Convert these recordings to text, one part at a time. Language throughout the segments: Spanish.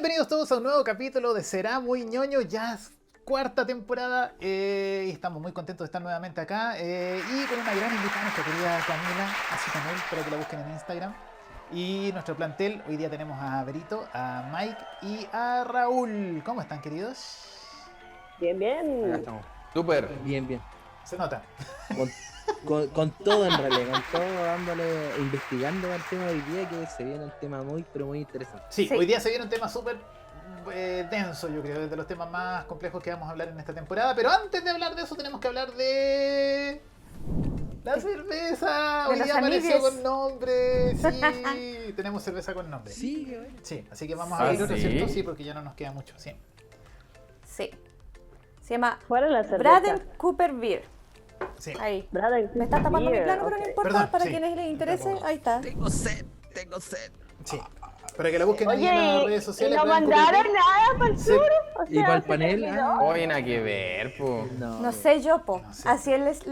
Bienvenidos todos a un nuevo capítulo de Será Muy Ñoño, ya es cuarta temporada y estamos muy contentos de estar nuevamente acá y con una gran invitada, nuestra querida Camila, así como él, para que la busquen en Instagram. Y nuestro plantel, hoy día tenemos a Berito, a Mike y a Raúl. ¿Cómo están, queridos? Bien, bien. Acá estamos. Súper. Bien, bien. Se nota. Con todo en realidad, con todo dándole, investigando el tema de hoy día, que se viene un tema muy, pero muy interesante. Sí, hoy día se viene un tema súper denso, yo creo, de los temas más complejos que vamos a hablar en esta temporada. Pero antes de hablar de eso, tenemos que hablar de la cerveza. Hoy día apareció con nombre. Sí, tenemos cerveza con nombre. Sí, qué bueno. Sí, así que vamos a abrir otro, ¿sí? ¿cierto? Sí, porque ya no nos queda mucho. Sí. Sí. Se llama Fuera la cerveza. Braden Cooper Beer. Sí. Ahí. Braden Me está tapando mi Beer, plano, pero no ok. importa. Perdón, para sí. quienes les interese, Tampoco. ahí está. Tengo sed, tengo sed. Sí. Para que la busquen ahí en las Oye, redes y sociales. no Braden mandaron Cooper nada para el Sí. sur. O ¿Y para el se panel? terminó. Oye, nada que ver, po. No sé yo, po. No sé. Así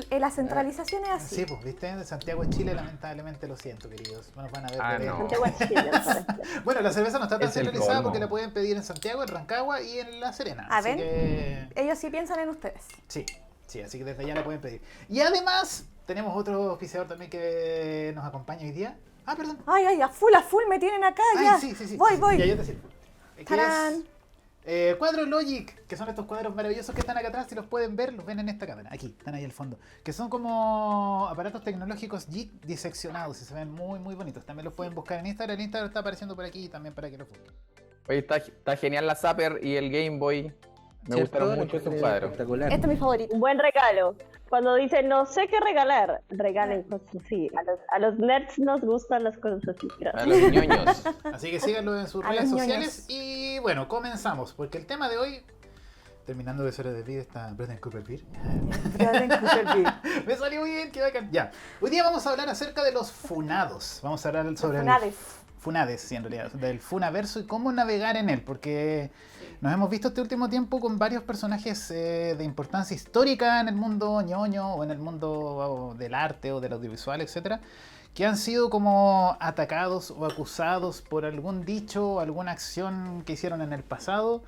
la centralización es así. Sí, pues, viste, de Santiago de Chile, lamentablemente lo siento, queridos. No nos van a ver. Ah, de lejos. no. Santiago de Chile, parece. Bueno, la cerveza no está tan Es el centralizada colmo. porque la pueden pedir en Santiago, en Rancagua y en La Serena. Ah, así ¿ven? que Ellos sí piensan en ustedes. sí, sí, así que desde allá la pueden pedir. Y además, tenemos otro auspiciador también que nos acompaña hoy día. Ah, perdón. Ay, a full me tienen acá, Ay, ya. sí. Voy. Ya yo te sirvo. Que ¡Tarán! es, Cuadro Logic, que son estos cuadros maravillosos que están acá atrás. Si los pueden ver, los ven en esta cámara. Aquí, están ahí al fondo. Que son como aparatos tecnológicos JIT diseccionados y se ven muy, muy bonitos. También los pueden buscar en Instagram. El Instagram está apareciendo por aquí también para que los busquen. Oye, está genial la Zapper y el Game Boy. Me ¿Cierto? gustaron mucho esos cuadros. Espectacular. Este es mi favorito. Un buen regalo. Cuando dicen no sé qué regalar, regalen cosas así. A los nerds nos gustan las cosas así. A Gracias. los ñoños. Así que síganlo en sus A redes los sociales. ñoños. Y bueno, comenzamos. Porque el tema de hoy, terminando de ser de vida, está Braden Cooper Beer. Braden Cooper Beer. Me salió bien, qué bacán. Ya. Hoy día vamos a hablar acerca de los funados. Vamos a hablar sobre Funades. Funades, sí, en realidad, del Funaverso y cómo navegar en él, porque nos hemos visto este último tiempo con varios personajes de importancia histórica en el mundo ñoño o en el mundo del arte o del audiovisual, etcétera, que han sido como atacados o acusados por algún dicho o alguna acción que hicieron en el pasado.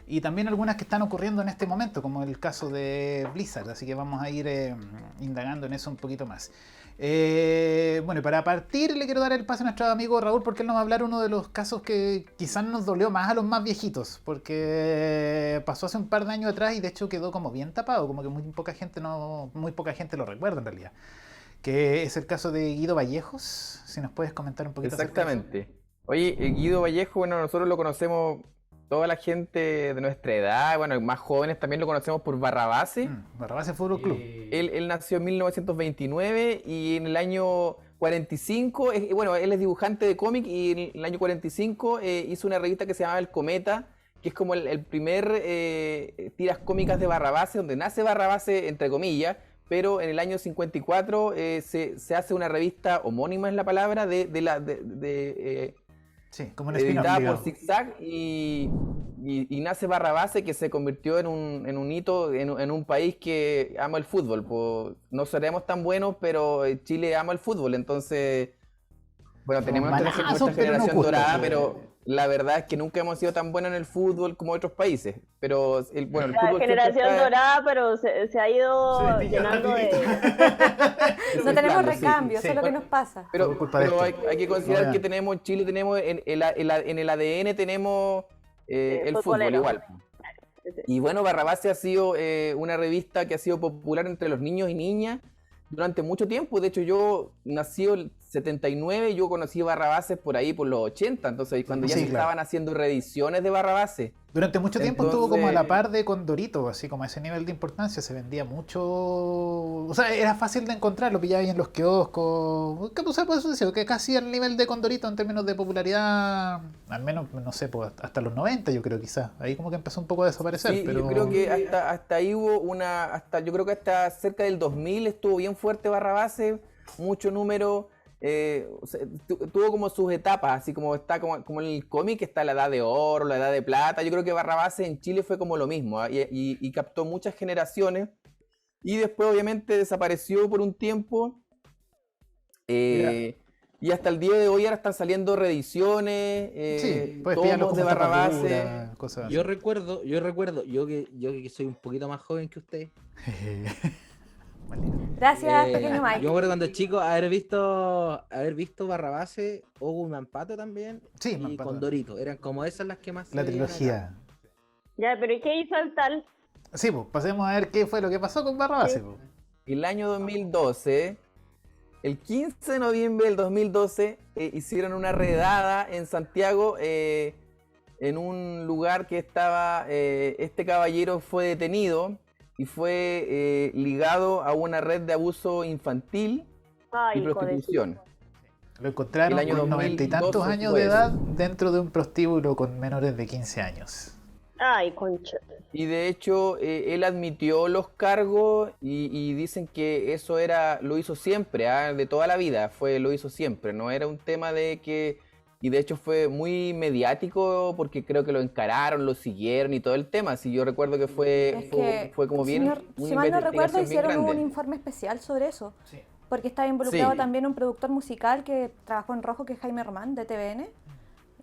Y también algunas que están ocurriendo en este momento, como el caso de Blizzard. Así que vamos a ir indagando en eso un poquito más. Bueno, y para partir le quiero dar el paso a nuestro amigo Raúl, porque él nos va a hablar uno de los casos que quizás nos dolió más a los más viejitos, porque pasó hace un par de años atrás y de hecho quedó como bien tapado, como que muy poca gente lo recuerda en realidad. Que es el caso de Guido Vallejos. Si nos puedes comentar un poquito acerca de eso. Exactamente. Oye, Guido Vallejo, bueno, nosotros lo conocemos, toda la gente de nuestra edad, bueno, más jóvenes también lo conocemos por Barrabase. Barrabás Fútbol Club. Él nació en 1929 y en el año 45, bueno, él es dibujante de cómic y en el año 45 hizo una revista que se llamaba El Cometa, que es como el primer tiras cómicas de Barrabase, donde nace Barrabase, entre comillas, pero en el año 54 se hace una revista homónima, es la palabra, Sí, como un spin-off, editada digamos. por Zigzag y nace Barrabase, que se convirtió en un hito en un país que ama el fútbol. Pues, no seremos tan buenos, pero Chile ama el fútbol, entonces bueno, tenemos malazos, nuestra pero nos generación gusta, dorada, sí. pero la verdad es que nunca hemos sido tan buenos en el fútbol como otros países. Pero el La fútbol siempre generación está- dorada, pero se ha ido llenando de... No tenemos Sí, recambio, sí. eso es lo que nos pasa. Pero, Por culpa de pero esto. hay que considerar No, que ya. tenemos, Chile tenemos en el ADN tenemos el fútbol futbolero. igual. Y bueno, Barrabase ha sido una revista que ha sido popular entre los niños y niñas durante mucho tiempo. De hecho, yo nací el 79, yo conocí Barrabase por ahí por los 80, entonces cuando ya Sí, se claro. estaban haciendo reediciones de Barrabase. Durante mucho tiempo estuvo como a Entonces- la par de Condorito, así como a ese nivel de importancia, se vendía mucho, o sea, era fácil de encontrar, lo pillaba ahí en los kioscos, que pues, puede decir que casi al nivel de Condorito en términos de popularidad, al menos, no sé, pues, hasta los 90 yo creo quizás, ahí como que empezó un poco a desaparecer, Sí, pero yo creo que hasta ahí hubo yo creo que hasta cerca del 2000 estuvo bien fuerte Barrabase, mucho número, o sea, tuvo como sus etapas, así como está como en el cómic está la edad de oro, la edad de plata. Yo creo que Barrabase en Chile fue como lo mismo, ¿ah? y captó muchas generaciones y después obviamente desapareció por un tiempo. Y hasta el día de hoy ahora están saliendo reediciones, Sí, puedes pillarlo tomos como de tapa Barrabase. dura, cosas así. Yo recuerdo, yo que soy un poquito más joven que usted. Maldito. Gracias, pequeño Yo Mike. me acuerdo cuando chico haber visto Barrabase, Ogu y Mampato también, Sí, y Mampato. Condorito. Eran como esas las que más La se veían trilogía. acá. Ya, pero ¿y qué hizo el tal? Sí, pues pasemos a ver qué fue lo que pasó con Barrabase. Sí. Pues. El año 2012, el 15 de noviembre del 2012, hicieron una redada en Santiago, en un lugar que estaba, este caballero fue detenido y fue ligado a una red de abuso infantil Ay, y hijo de prostitución. Lo encontraron El año con 90 y tantos 2012 años fue de eso. edad dentro de un prostíbulo con menores de 15 años. Ay, concha. Y de hecho, él admitió los cargos y dicen que eso lo hizo siempre, de toda la vida, lo hizo siempre, no era un tema de que, y de hecho fue muy mediático porque creo que lo encararon, lo siguieron y todo el tema, si yo recuerdo que Es fue como si bien, no- una si mal no recuerdo, investigación bien hicieron un grande. informe especial sobre eso. Sí. Porque estaba involucrado Sí. también un productor musical que trabajó en Rojo, que es Jaime Román, de TVN.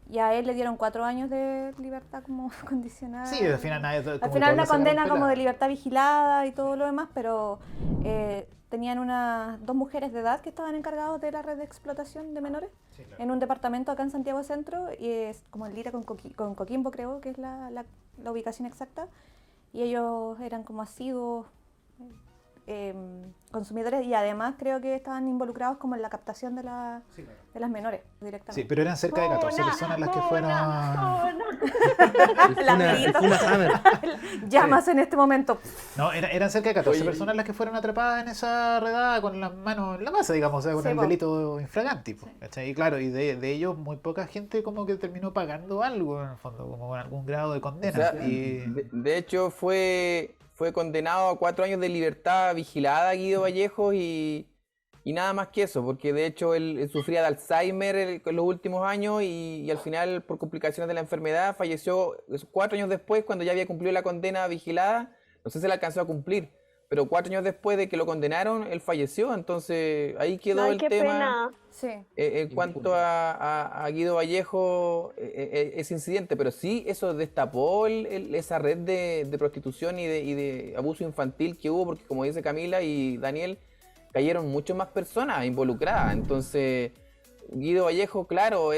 Y a él le dieron 4 años de libertad como condicionada. Sí, al final nadie. Al final una condena como de libertad vigilada y todo lo demás, pero tenían dos mujeres de edad que estaban encargadas de la red de explotación de menores en un departamento acá en Santiago Centro, y es como el Lira con Coquimbo, creo que es la ubicación exacta, y ellos eran como asiduos consumidores, y además creo que estaban involucrados como en la captación de las menores directamente. Sí, pero eran cerca de 14 personas las que fueron. Lamerito. Fue una Hammer. Llamas en este momento. No, eran cerca de 14 Oye. personas las que fueron atrapadas en esa redada con las manos en la masa, digamos, o sea, con Sí, el po. delito infraganti. Po, ¿cachai? Y claro, y de ellos muy poca gente como que terminó pagando algo, en el fondo, como con algún grado de O condena. sea, y... de hecho fue condenado a 4 años de libertad vigilada Guido Vallejo y nada más que eso, porque de hecho él sufría de Alzheimer en los últimos años y al final por complicaciones de la enfermedad falleció 4 años después, cuando ya había cumplido la condena vigilada. No sé si la alcanzó a cumplir, pero 4 años después de que lo condenaron, él falleció, entonces ahí quedó Ay, el qué tema. pena. Sí. En cuanto a Guido Vallejo, ese incidente, pero sí eso destapó esa red de prostitución y de abuso infantil que hubo, porque como dice Camila y Daniel, cayeron muchas más personas involucradas. Entonces, Guido Vallejo, claro,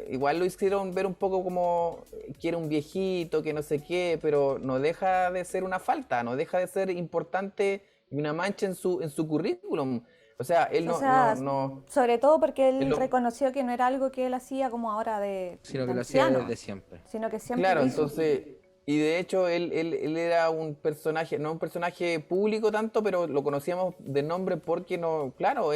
igual lo hicieron ver un poco como que era un viejito, que no sé qué, pero no deja de ser una falta, no deja de ser importante y una mancha en su currículum. O sea, él O sea, no sobre todo porque él Él lo- reconoció que no era algo que él hacía como ahora Sino que de lo hacía anciano, desde siempre. sino que siempre Claro, lo hizo. entonces, y de hecho él era un personaje, no un personaje público tanto, pero lo conocíamos de nombre porque no, claro,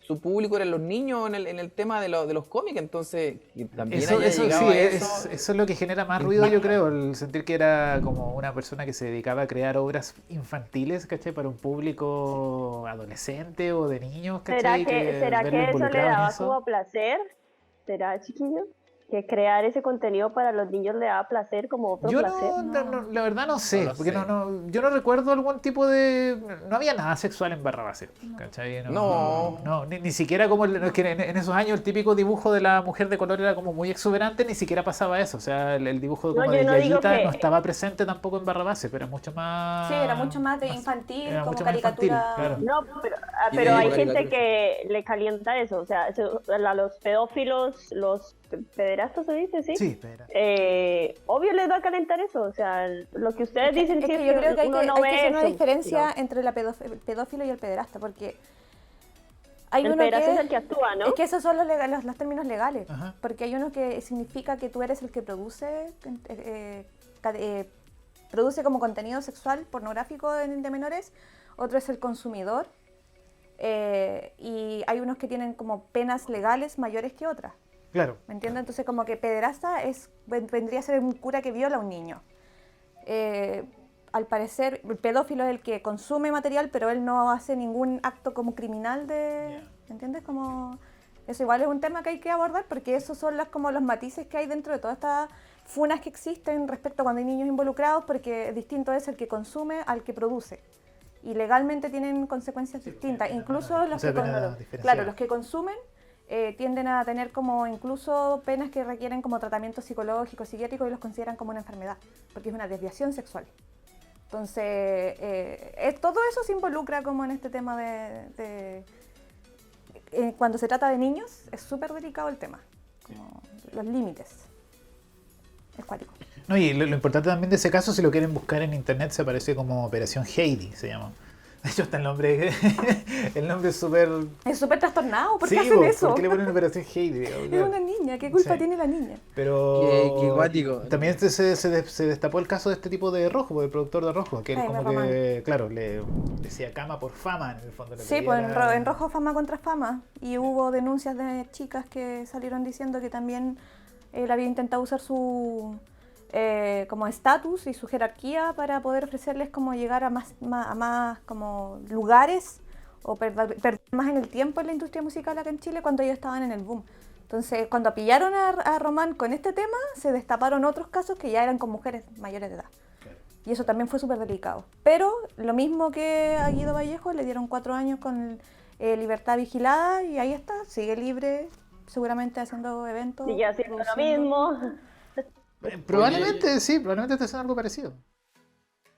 su público eran los niños en el tema de los cómics, entonces y también Eso, haya eso llegado sí, a eso. eso es lo que genera más ruido, yo creo, el sentir que era como una persona que se dedicaba a crear obras infantiles, ¿cachai? Para un público adolescente o de niños, ¿cachai? ¿Será verlo que eso le involucrado en daba eso. como placer? ¿Será, chiquillo? Que crear ese contenido para los niños le daba placer como otro Yo placer. no, la verdad no sé, lo porque sé. yo no recuerdo algún tipo de... No había nada sexual en Barrabase, ¿cachai? No. Ni siquiera como... Es que en esos años el típico dibujo de la mujer de color era como muy exuberante, ni siquiera pasaba eso. O sea, el dibujo No, como yo de no digo Yayita que- no estaba presente tampoco en Barrabase, pero era mucho más... Sí, era mucho más de infantil, era como mucho más infantil, caricatura. claro. No, pero, Y pero de hay ahí- gente que le calienta eso, o sea, a los pedófilos, los pederastas se dice, ¿sí? Sí, espera. Obvio les va a calentar eso, o sea, lo que ustedes dicen Es sí que yo creo que hay uno que, no hay ve que hacer una eso, diferencia ¿no? entre el pedófilo y el pederasta, porque hay El uno pederasta que es el que actúa, ¿no? es que esos son los términos legales, Ajá. porque hay uno que significa que tú eres el que produce produce como contenido sexual pornográfico de menores, otro es el consumidor, y hay unos que tienen como penas legales mayores que otras. Claro. ¿Me entiendes? Entonces como que pederasta vendría a ser un cura que viola a un niño. Al parecer el pedófilo es el que consume material, pero él no hace ningún acto como criminal ¿me entiendes? Como eso igual es un tema que hay que abordar, porque esos son como los matices que hay dentro de todas estas funas que existen respecto a cuando hay niños involucrados, porque distinto es el que consume al que produce. Y legalmente tienen consecuencias distintas. Incluso los sea, que, pena diferenciada. claro, los que consumen tienden a tener como incluso penas que requieren como tratamiento psicológico, psiquiátrico y los consideran como una enfermedad, porque es una desviación sexual. Entonces, todo eso se involucra como en este tema cuando se trata de niños, es súper delicado el tema, como los límites. Es cuático. No, y lo importante también de ese caso, si lo quieren buscar en internet, se aparece como Operación Heidi, se llama. De hecho, está el nombre es súper... Es súper trastornado, ¿por qué Sí, hacen eso? ¿por qué le ponen Operación Heidi? Es una niña, ¿qué culpa Sí. tiene la niña? Pero Qué cuático. también se destapó el caso de este tipo de Rojo, del productor de Rojo, que él Jaime como Román. que, claro, le decía cama por fama, en el fondo. Le Sí, pedía pues la- en Rojo Fama contra Fama, y hubo denuncias de chicas que salieron diciendo que también él había intentado usar su como estatus y su jerarquía para poder ofrecerles como llegar a más como lugares o perder más en el tiempo en la industria musical acá en Chile cuando ellos estaban en el boom. Entonces, cuando pillaron a Román con este tema, se destaparon otros casos que ya eran con mujeres mayores de edad. Y eso también fue súper delicado. Pero lo mismo que a Guido Vallejo, le dieron 4 años con libertad vigilada y ahí está, sigue libre, seguramente haciendo eventos. Sigue haciendo lo produciendo. mismo. Probablemente, sí, probablemente esté haciendo algo parecido.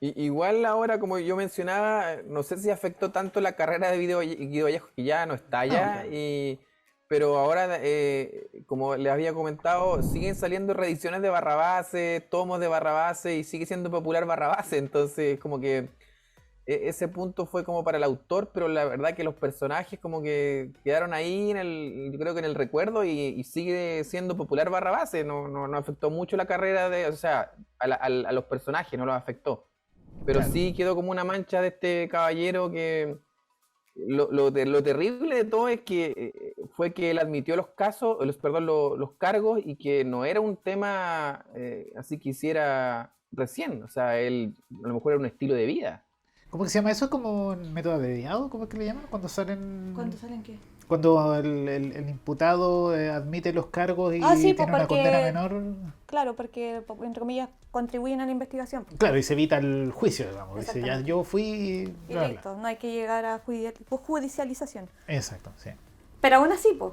Igual ahora, como yo mencionaba, no sé si afectó tanto la carrera de Guido Vallejo, que ya no está allá, pero ahora, como les había comentado, siguen saliendo reediciones de Barrabás, tomos de Barrabás, y sigue siendo popular Barrabás, entonces como que ese punto fue como para el autor, pero la verdad que los personajes como que quedaron ahí yo creo que en el recuerdo y sigue siendo popular Barrabás, no afectó mucho la carrera o sea, a los personajes no los afectó. Pero Claro. sí quedó como una mancha de este caballero que lo terrible de todo es que fue que él admitió los cargos y que no era un tema así que hiciera recién, o sea, él a lo mejor era un estilo de vida. ¿Cómo que se llama eso? ¿Como un método abreviado? ¿Cómo es que le llaman? Cuando salen... ¿Cuánto salen qué? Cuando el imputado admite los cargos y Sí, tiene pues, una porque- condena menor. Claro, porque, entre comillas, contribuyen a la investigación. Claro, y se evita el juicio, digamos. Dice, ya Exactamente. yo fui... Y bla, bla. listo, no hay que llegar a judicialización. Exacto, sí. Pero aún así, pues,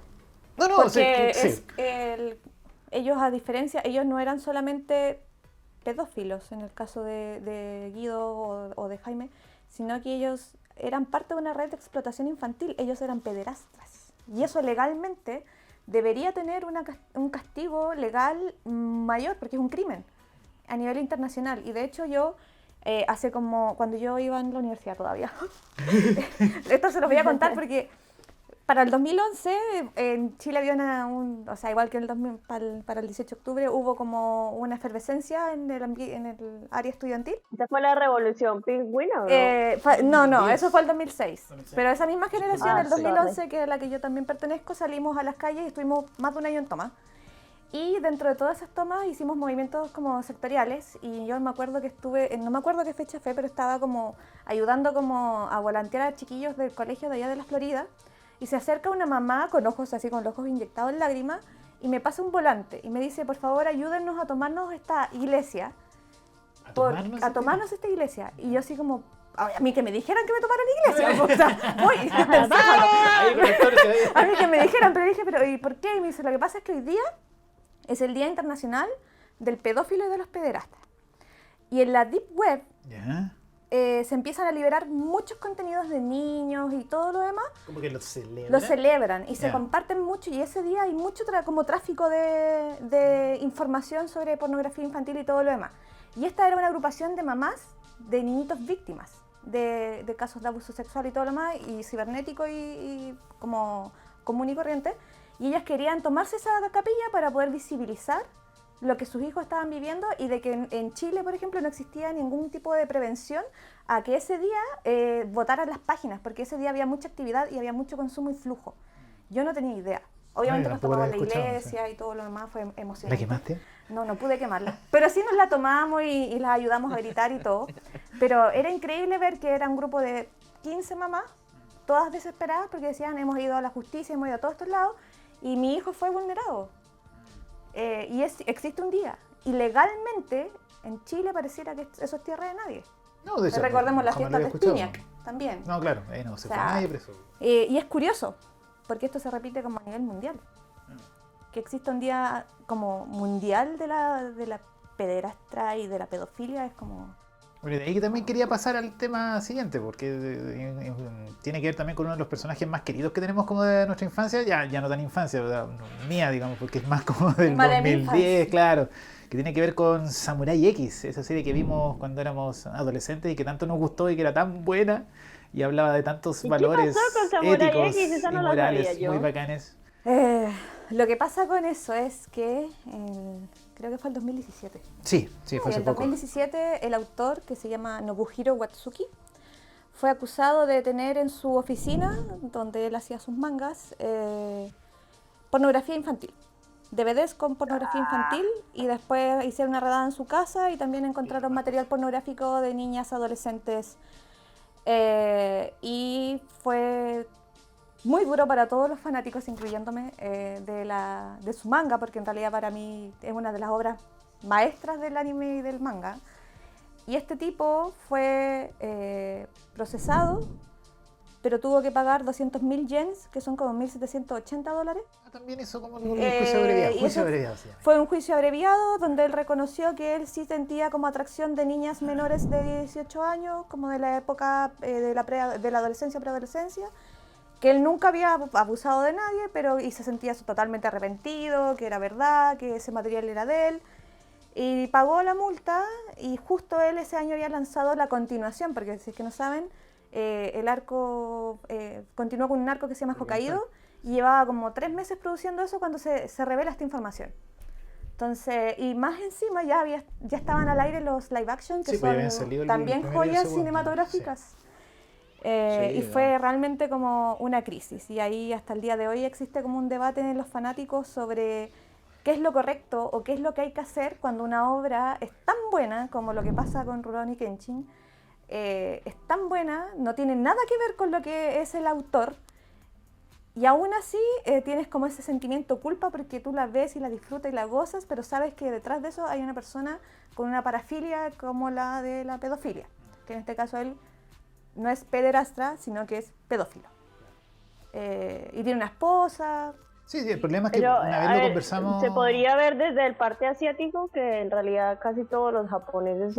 No, porque sí. ellos, a diferencia, ellos no eran solamente pedófilos en el caso de Guido o de Jaime, sino que ellos eran parte de una red de explotación infantil, ellos eran pederastas. Y eso legalmente debería tener un castigo legal mayor, porque es un crimen a nivel internacional. Y de hecho yo, hace como, cuando yo iba en la universidad todavía, esto se los voy a contar porque para el 2011 en Chile había o sea, igual que en el 2000, para el 18 de octubre hubo como una efervescencia en el área estudiantil. ¿Esta fue la revolución pingüina o no? No, eso fue el 2006. Pero esa misma generación, Ah, el sí. 2011, que es a la que yo también pertenezco, salimos a las calles y estuvimos más de un año en tomas. Y dentro de todas esas tomas hicimos movimientos como sectoriales y yo me acuerdo que estuve, no me acuerdo qué fecha fue, pero estaba como ayudando como a volantear a chiquillos del colegio de allá de la Florida. Y se acerca una mamá con ojos así, con los ojos inyectados en lágrimas, y me pasa un volante y me dice, por favor, ayúdennos a tomarnos esta iglesia. A tomarnos esta iglesia. Y yo así como, a mí que me dijeran que me tomaran iglesia. O sea, voy, Ahí con el torque, ahí. a mí que me dijeran, pero dije, ¿y por qué? Y me dice, lo que pasa es que hoy día es el Día Internacional del Pedófilo y de los Pederastas. Y en la Deep Web Ya. se empiezan a liberar muchos contenidos de niños y todo lo demás. Como que lo celebran. Lo celebran y se Ya. comparten mucho y ese día hay mucho como tráfico de información sobre pornografía infantil y todo lo demás. Y esta era una agrupación de mamás de niñitos víctimas de casos de abuso sexual y todo lo demás, y cibernético y como común y corriente. Y ellas querían tomarse esa capilla para poder visibilizar lo que sus hijos estaban viviendo y de que en Chile, por ejemplo, no existía ningún tipo de prevención a que ese día votaran las páginas, porque ese día había mucha actividad y había mucho consumo y flujo. Yo no tenía idea. Obviamente No, yo nos tampoco la tomamos la había escuchado, iglesia y todo lo demás, fue ¿La emocionante. quemaste? No pude quemarla. Pero sí nos la tomamos y las ayudamos a gritar y todo. Pero era increíble ver que era un grupo de 15 mamás, todas desesperadas porque decían, hemos ido a la justicia, hemos ido a todos estos lados, y mi hijo fue vulnerado. Existe un día. Y legalmente, en Chile pareciera que eso es tierra de nadie. No, de hecho. Recordemos las jamás lo fiestas de había escuchado. Espinac también. No, claro, no se O sea, fue nadie preso. Y es curioso, porque esto se repite como a nivel mundial. Que exista un día como mundial de la pederastra y de la pedofilia es como... Bueno, de ahí que también quería pasar al tema siguiente, porque tiene que ver también con uno de los personajes más queridos que tenemos como de nuestra infancia, ya no tan infancia, mía, digamos, porque es más como del Como de mi 2010, infancia. claro, que tiene que ver con Samurai X, esa serie que vimos cuando éramos adolescentes y que tanto nos gustó y que era tan buena y hablaba de tantos ¿Y qué valores pasó con Samurai éticos X? Esa y no la sabía morales yo. muy bacanes. Lo que pasa con eso es que creo que fue el 2017. Sí, fue En hace el poco. 2017 el autor, que se llama Nobuhiro Watsuki, fue acusado de tener en su oficina, donde él hacía sus mangas, pornografía infantil. DVDs con pornografía infantil, y después hicieron una redada en su casa y también encontraron material pornográfico de niñas, adolescentes, y fue muy duro para todos los fanáticos, incluyéndome, de su manga, porque en realidad para mí es una de las obras maestras del anime y del manga. Y este tipo fue procesado, pero tuvo que pagar 200.000 yens, que son como $1.780. También hizo como un juicio abreviado, y juicio eso abreviado, sí. fue un juicio abreviado donde él reconoció que él sí sentía como atracción de niñas menores de 18 años, como de la época de la adolescencia, preadolescencia, que él nunca había abusado de nadie, y se sentía totalmente arrepentido, que era verdad, que ese material era de él, y pagó la multa, y justo él ese año había lanzado la continuación, porque si es que no saben, el arco continuó con un arco que se llama Hokkaido, y llevaba como 3 meses produciendo eso cuando se revela esta información. Entonces, y más encima ya estaban al aire los live action, que Sí, pues ya habían salido son el también primero y el joyas segundo, cinematográficas. sí. Y fue realmente como una crisis, y ahí hasta el día de hoy existe como un debate en los fanáticos sobre qué es lo correcto o qué es lo que hay que hacer cuando una obra es tan buena como lo que pasa con Rurouni Kenshin. Es tan buena, no tiene nada que ver con lo que es el autor, y aún así tienes como ese sentimiento culpa porque tú la ves y la disfrutas y la gozas, pero sabes que detrás de eso hay una persona con una parafilia como la de la pedofilia, que en este caso él no es pederastra, sino que es pedófilo. Y tiene una esposa. Sí, el problema es que Pero, una vez a lo ver, conversamos. se podría ver desde el parte asiático que en realidad casi todos los japoneses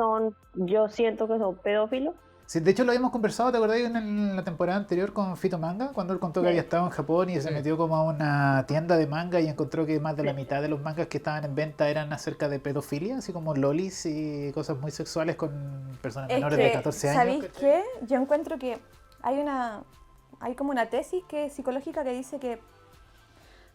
yo siento que son pedófilos. Sí, de hecho lo habíamos conversado, ¿te acordás? En la temporada anterior con Fito Manga, cuando él contó que Sí. había estado en Japón y se metió como a una tienda de manga y encontró que más de la mitad de los mangas que estaban en venta eran acerca de pedofilia, así como lolis y cosas muy sexuales con personas Es menores de que, 14 años. ¿sabéis ¿cachai? qué? Yo encuentro que hay como una tesis que es psicológica que dice que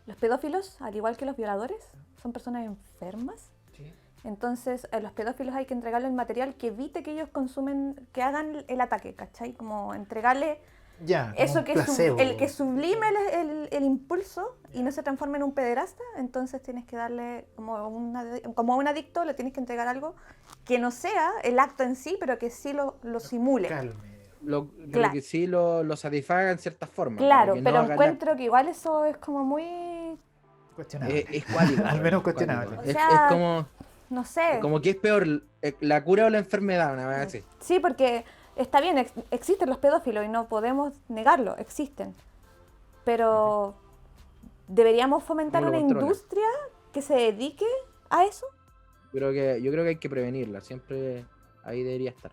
los pedófilos, al igual que los violadores, son personas enfermas. Sí. Entonces, a los pedófilos hay que entregarle el material que evite que ellos consumen, que hagan el ataque, ¿cachai? Como entregarle Ya, como eso un que, placebo. el que sublime el impulso y no se transforme en un pederasta. Entonces tienes que darle, como a un adicto, le tienes que entregar algo que no sea el acto en sí, pero que sí lo simule. Calme. Pero Claro. que sí lo satisfaga en cierta forma. Claro, que no pero haga encuentro que igual eso es como muy, Cuestionable. es cuático. Al menos es cuestionable. cuático. O Es sea, como, no sé. como que es peor la cura o la enfermedad, una vez así. Sí, porque está bien, existen los pedófilos y no podemos negarlo, existen. Pero deberíamos fomentar ¿Cómo lo una controlan? industria que se dedique a eso. Yo creo que hay que prevenirla, siempre ahí debería estar.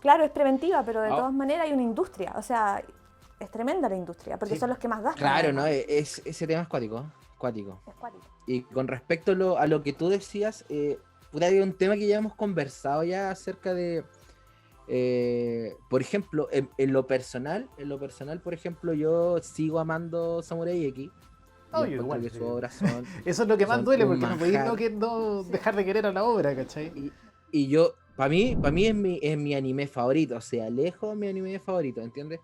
Claro, es preventiva, pero de Ah. todas maneras hay una industria. O sea, es tremenda la industria, porque Sí. son los que más gastan. Claro, ¿no? además. Ese tema es cuático, cuático. Es cuático. Y con respecto a lo que tú decías, hay un tema que ya hemos conversado ya acerca de, por ejemplo, en lo personal, por ejemplo, yo sigo amando Samurai X. Oh, Yo yo encuentro igual, que sí. sus obras son... Eso es lo que más son duele, un porque no podéis manjar. no dejar de querer a la obra, ¿cachai? Y yo, para mí es mi anime favorito, o sea, lejos mi anime favorito, ¿entiendes?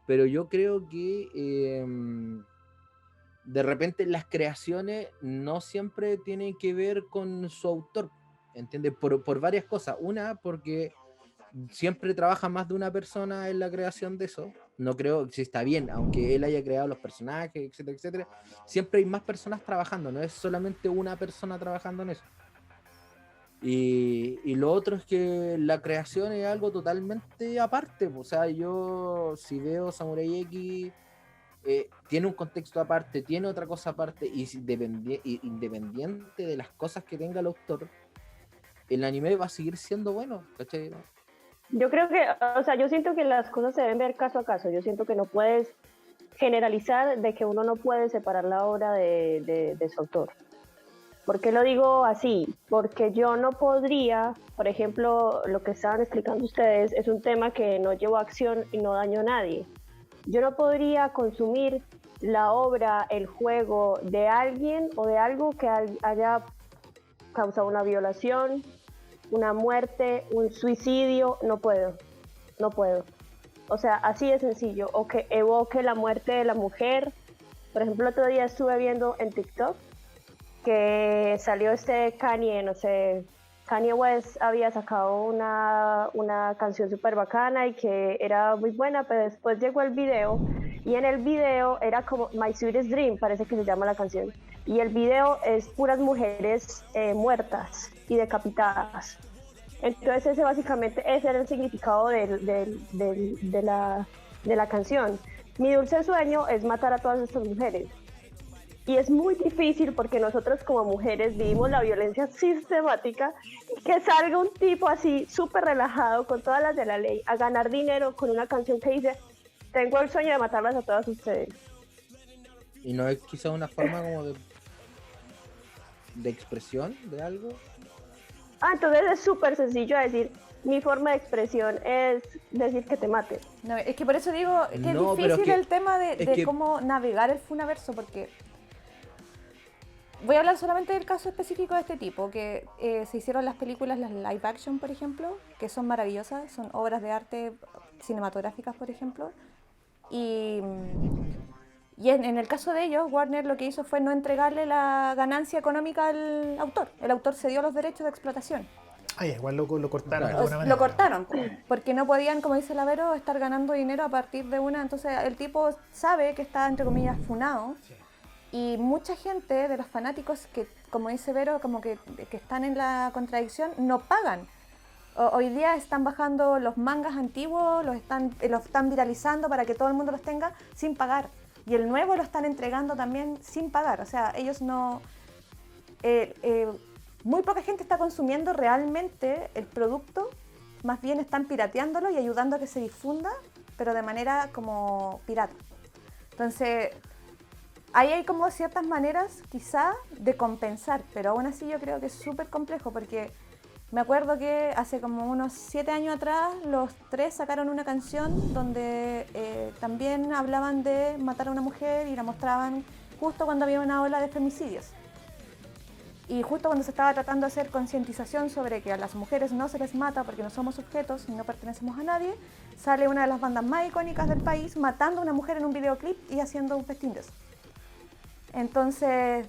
Pero yo creo que de repente las creaciones no siempre tienen que ver con su autor, ¿entiendes? Por varias cosas. Una, porque siempre trabaja más de una persona en la creación de eso. No creo si está bien, aunque él haya creado los personajes, etcétera, etcétera. Siempre hay más personas trabajando, no es solamente una persona trabajando en eso. Y lo otro es que la creación es algo totalmente aparte. O sea, yo si veo Samurai X, tiene un contexto aparte, tiene otra cosa aparte, y independiente de las cosas que tenga el autor, el anime va a seguir siendo bueno, ¿cachai? Yo creo que, o sea, yo siento que las cosas se deben ver caso a caso. Yo siento que no puedes generalizar de que uno no puede separar la obra de su autor. ¿Por qué lo digo así? Porque yo no podría, por ejemplo, lo que estaban explicando ustedes es un tema que no llevó a acción y no dañó a nadie. Yo no podría consumir la obra, el juego de alguien o de algo que haya causado una violación, una muerte, un suicidio. No puedo, no puedo. O sea, así de sencillo. O que evoque la muerte de la mujer. Por ejemplo, el otro día estuve viendo en TikTok que salió Kanye, no sé, Kanye West había sacado una canción súper bacana y que era muy buena, pero después llegó el video y en el video era como My Sweetest Dream, parece que se llama la canción, y el video es puras mujeres muertas y decapitadas. Entonces ese era el significado de la canción. Mi dulce sueño es matar a todas estas mujeres. Y es muy difícil porque nosotros como mujeres vivimos la violencia sistemática, y que salga un tipo así súper relajado con todas las de la ley a ganar dinero con una canción que dice tengo el sueño de matarlas a todas ustedes. Y no es quizá una forma como de expresión de algo. Entonces es súper sencillo decir mi forma de expresión es decir que te mate. No, es que por eso digo que No, es pero difícil es que- el tema de es que- cómo navegar el Funaverso, porque voy a hablar solamente del caso específico de este tipo, que se hicieron las películas, las live action, por ejemplo, que son maravillosas, son obras de arte cinematográficas, por ejemplo, y en el caso de ellos, Warner lo que hizo fue no entregarle la ganancia económica al autor. El autor cedió los derechos de explotación. Igual lo cortaron de Claro. alguna manera. Lo cortaron, porque no podían, como dice Lavero, estar ganando dinero a partir de una. Entonces el tipo sabe que está, entre comillas, funado. Y mucha gente de los fanáticos que, como dice Vero, como que están en la contradicción, no pagan. Hoy día están bajando los mangas antiguos, los están viralizando para que todo el mundo los tenga sin pagar. Y el nuevo lo están entregando también sin pagar. O sea, ellos no... muy poca gente está consumiendo realmente el producto, más bien están pirateándolo y ayudando a que se difunda, pero de manera como pirata. Entonces, ahí hay como ciertas maneras quizá de compensar, pero aún así yo creo que es súper complejo porque me acuerdo que hace como unos 7 años atrás los tres sacaron una canción donde también hablaban de matar a una mujer y la mostraban justo cuando había una ola de femicidios. Y justo cuando se estaba tratando de hacer concientización sobre que a las mujeres no se les mata porque no somos objetos y no pertenecemos a nadie, sale una de las bandas más icónicas del país matando a una mujer en un videoclip y haciendo un festín de eso. Entonces...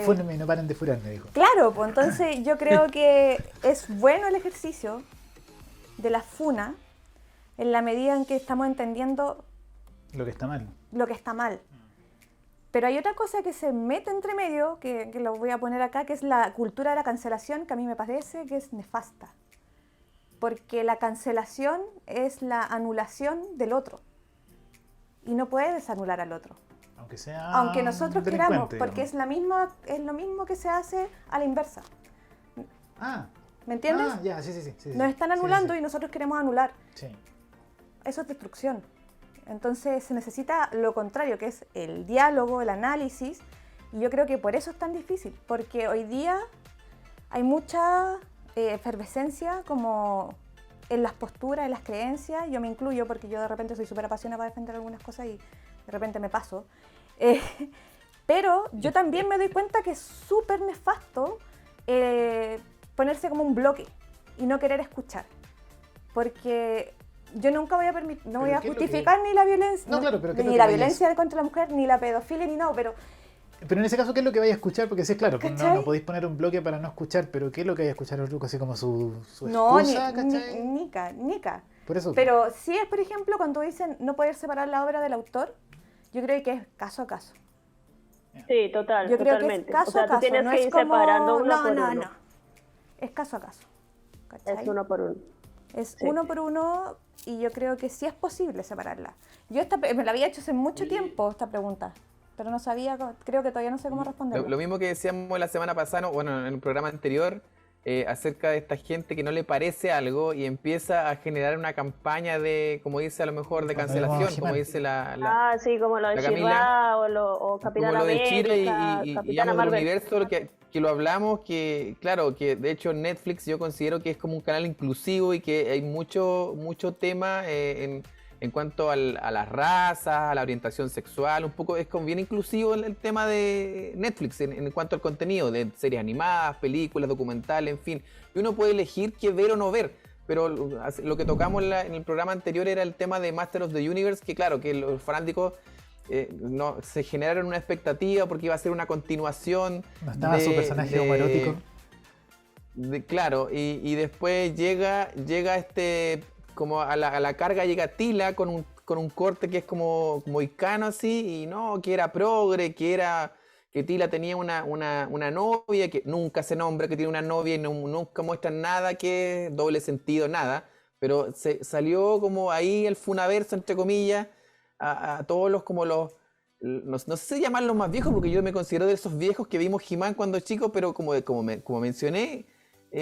Fúnenme y no paren de furarme, dijo. Claro, pues entonces yo creo que es bueno el ejercicio de la funa en la medida en que estamos entendiendo Lo que está mal. lo que está mal. Pero hay otra cosa que se mete entre medio, que lo voy a poner acá, que es la cultura de la cancelación, que a mí me parece que es nefasta. Porque la cancelación es la anulación del otro. Y no puedes anular al otro. Aunque nosotros queramos, porque digamos. es lo mismo que se hace a la inversa. ¿Me entiendes? Ya, sí. Nos están anulando y nosotros queremos anular. Sí. Eso es destrucción. Entonces se necesita lo contrario, que es el diálogo, el análisis, y yo creo que por eso es tan difícil, porque hoy día hay mucha efervescencia como en las posturas, en las creencias. Yo me incluyo porque yo de repente soy súper apasionada para defender algunas cosas y de repente me paso. Pero yo también me doy cuenta que es súper nefasto ponerse como un bloque y no querer escuchar. Porque yo nunca voy a permitir, no voy a justificar ni la violencia, No, claro, pero ni la violencia contra la mujer, ni la pedofilia, ni nada, pero en ese caso, ¿qué es lo que vaya a escuchar? Porque sí, claro, ¿cachai? no podéis poner un bloque para no escuchar, pero ¿qué es lo que vaya a escuchar el truco? Así como su no, excusa, ¿cachai? nica. Por eso. Pero sí es, por ejemplo, cuando dicen no poder separar la obra del autor, yo creo que es caso a caso. Sí, total, Yo creo totalmente. que es caso o sea, a caso, tú tienes no que es ir como... separando uno por uno. Es caso a caso. ¿Cachai? Es uno por uno. Es Sí. uno por uno y yo creo que sí es posible separarla. Yo me la había hecho hace mucho tiempo esta pregunta, pero no sabía, creo que todavía no sé cómo responderla. Lo mismo que decíamos la semana pasada, bueno, en el programa anterior, acerca de esta gente que no le parece algo y empieza a generar una campaña de, como dice a lo mejor, de cancelación, como dice sí, como lo de la She-Ra Camila, o Capitán como lo de Chile América, y Capitana digamos del Marvel. universo que lo hablamos, que claro, que de hecho Netflix yo considero que es como un canal inclusivo y que hay mucho tema en cuanto a las razas, a la orientación sexual, un poco es como bien inclusivo el tema de Netflix en cuanto al contenido, de series animadas, películas, documentales, en fin. Y uno puede elegir qué ver o no ver. Pero lo que tocamos en el programa anterior era el tema de Master of the Universe, que claro, que los fanáticos no, se generaron una expectativa porque iba a ser una continuación. ¿No estaba su personaje homoerótico? Claro, y después llega como a la carga llega Tila con un corte que es como icano así, y no, que era progre, que Tila tenía una novia, que nunca se nombra que tiene una novia y nunca muestran nada que es doble sentido, nada, pero salió como ahí el funaverso, entre comillas, a todos no sé si llamarlos más viejos, porque yo me considero de esos viejos que vimos He-Man cuando chicos, pero como mencioné,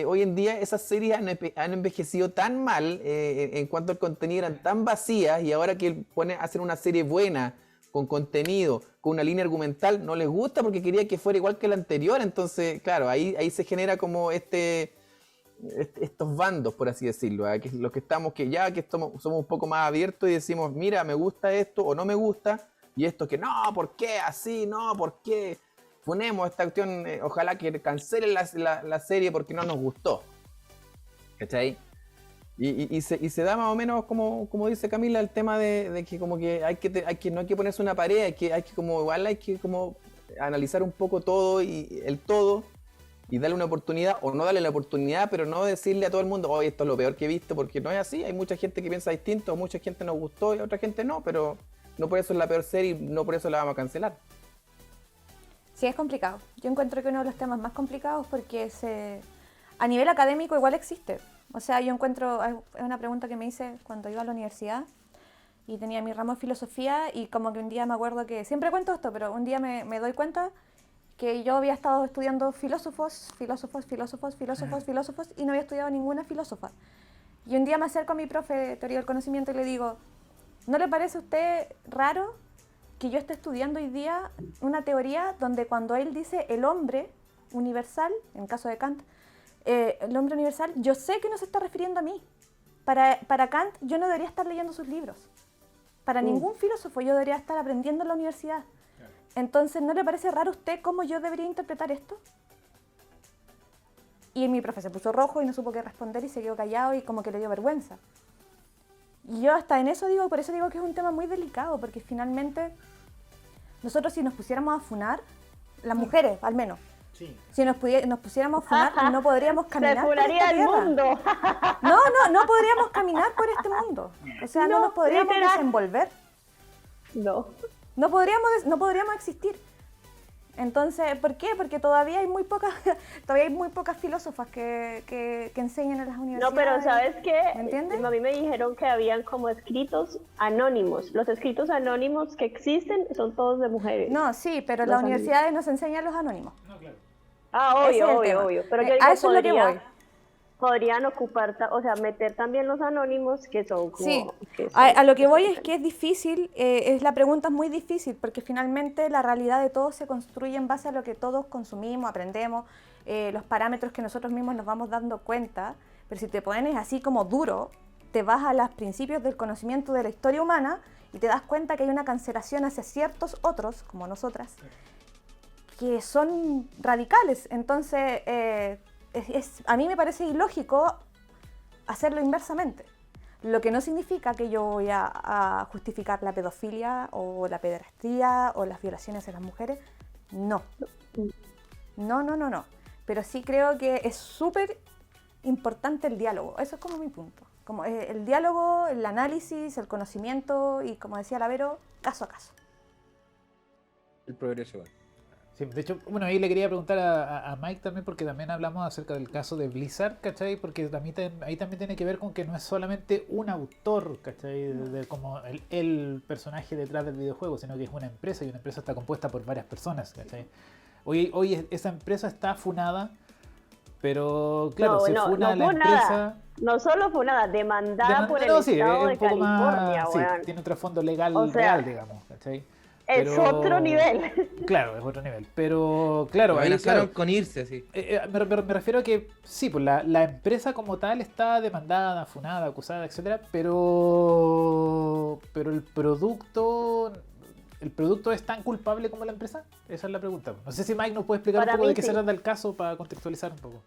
hoy en día esas series han envejecido tan mal en cuanto al contenido, eran tan vacías, y ahora que hacen una serie buena, con contenido, con una línea argumental, no les gusta porque quería que fuera igual que la anterior. Entonces, claro, ahí se genera como estos bandos, por así decirlo, que los que estamos, que somos un poco más abiertos y decimos, mira, me gusta esto o no me gusta, y esto que no, ¿por qué así? No, ¿por qué? Ponemos esta cuestión, ojalá que cancelen la serie porque no nos gustó. ¿Cachai? Y se da más o menos como dice Camila, el tema de que como que no hay que ponerse una pared, hay que igual hay que como analizar un poco todo y darle una oportunidad o no darle la oportunidad, pero no decirle a todo el mundo, oye, esto es lo peor que he visto, porque no es así. Hay mucha gente que piensa distinto, mucha gente nos gustó y otra gente no, pero no por eso es la peor serie y no por eso la vamos a cancelar. Sí, es complicado. Yo encuentro que uno de los temas más complicados porque a nivel académico igual existe. O sea, yo encuentro, es una pregunta que me hice cuando iba a la universidad y tenía mi ramo de filosofía, y como que un día me acuerdo que, siempre cuento esto, pero un día me doy cuenta que yo había estado estudiando filósofos y no había estudiado ninguna filósofa. Y un día me acerco a mi profe de teoría del conocimiento y le digo, ¿no le parece a usted raro que yo esté estudiando hoy día una teoría donde cuando él dice el hombre universal, en el caso de Kant, el hombre universal, yo sé que no se está refiriendo a mí? Para Kant yo no debería estar leyendo sus libros. Para ningún filósofo yo debería estar aprendiendo en la universidad. Entonces, ¿no le parece raro a usted cómo yo debería interpretar esto? Y mi profe se puso rojo y no supo qué responder y se quedó callado y como que le dio vergüenza. Y yo hasta en eso digo, por eso digo que es un tema muy delicado, porque finalmente nosotros si nos pusiéramos a funar, las mujeres al menos, sí. Si nos pusiéramos a funar, no podríamos caminar. Se funaría el mundo. No podríamos caminar por este mundo. O sea, no nos podríamos desenvolver. No podríamos existir. Entonces, ¿por qué? Porque todavía hay muy pocas filósofas que enseñan en las universidades. No, pero ¿sabes qué? ¿Me entiendes? A mí me dijeron que habían como escritos anónimos. Los escritos anónimos que existen son todos de mujeres. No, sí, pero las universidades nos enseñan los anónimos. No, claro. Ah, obvio. Pero yo digo, a eso es lo que voy. Podrían ocupar, o sea, meter también los anónimos que son como... Sí, a lo que voy es que es difícil, la pregunta es muy difícil, porque finalmente la realidad de todos se construye en base a lo que todos consumimos, aprendemos, los parámetros que nosotros mismos nos vamos dando cuenta, pero si te pones así como duro, te vas a los principios del conocimiento de la historia humana y te das cuenta que hay una cancelación hacia ciertos otros, como nosotras, que son radicales. Entonces... a mí me parece ilógico hacerlo inversamente, lo que no significa que yo voy a justificar la pedofilia o la pederastía o las violaciones a las mujeres, no, pero sí creo que es súper importante el diálogo, eso es como mi punto, como el diálogo, el análisis, el conocimiento y, como decía la Vero, caso a caso. El progreso. Sí, de hecho, bueno, ahí le quería preguntar a Mike también, porque también hablamos acerca del caso de Blizzard, ¿cachai? Porque ahí también tiene que ver con que no es solamente un autor, ¿cachai? Como el personaje detrás del videojuego, sino que es una empresa, y una empresa está compuesta por varias personas, ¿cachai? Hoy esa empresa está funada, pero claro, se funa la empresa. No solo funada, demandada por el Estado de California, sí, tiene un trasfondo legal real, digamos, ¿cachai? Es otro nivel. Claro, es otro nivel. Pero claro, ahí con irse, sí. Me refiero a que sí, pues la empresa como tal está demandada, funada, acusada, etcétera, pero el producto es tan culpable como la empresa. Esa es la pregunta. No sé si Mike nos puede explicar un poco de qué se trata el caso para contextualizar un poco.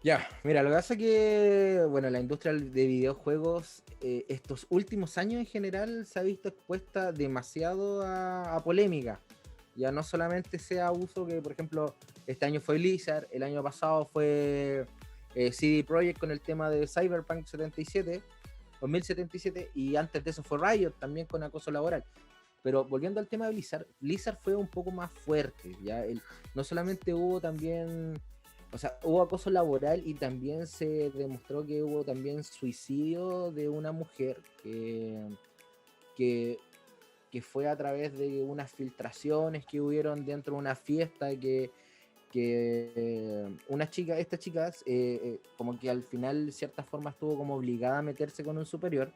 Ya, mira, lo que pasa es que, bueno, la industria de videojuegos estos últimos años en general se ha visto expuesta demasiado a polémica. Ya no solamente sea abuso que, por ejemplo, este año fue Blizzard, el año pasado fue CD Projekt con el tema de Cyberpunk 2077, y antes de eso fue Riot también con acoso laboral. Pero volviendo al tema de Blizzard fue un poco más fuerte, ¿ya? No solamente hubo también... O sea, hubo acoso laboral y también se demostró que hubo también suicidio de una mujer que fue a través de unas filtraciones que hubieron dentro de una fiesta que esta chica como que al final de cierta forma estuvo como obligada a meterse con un superior,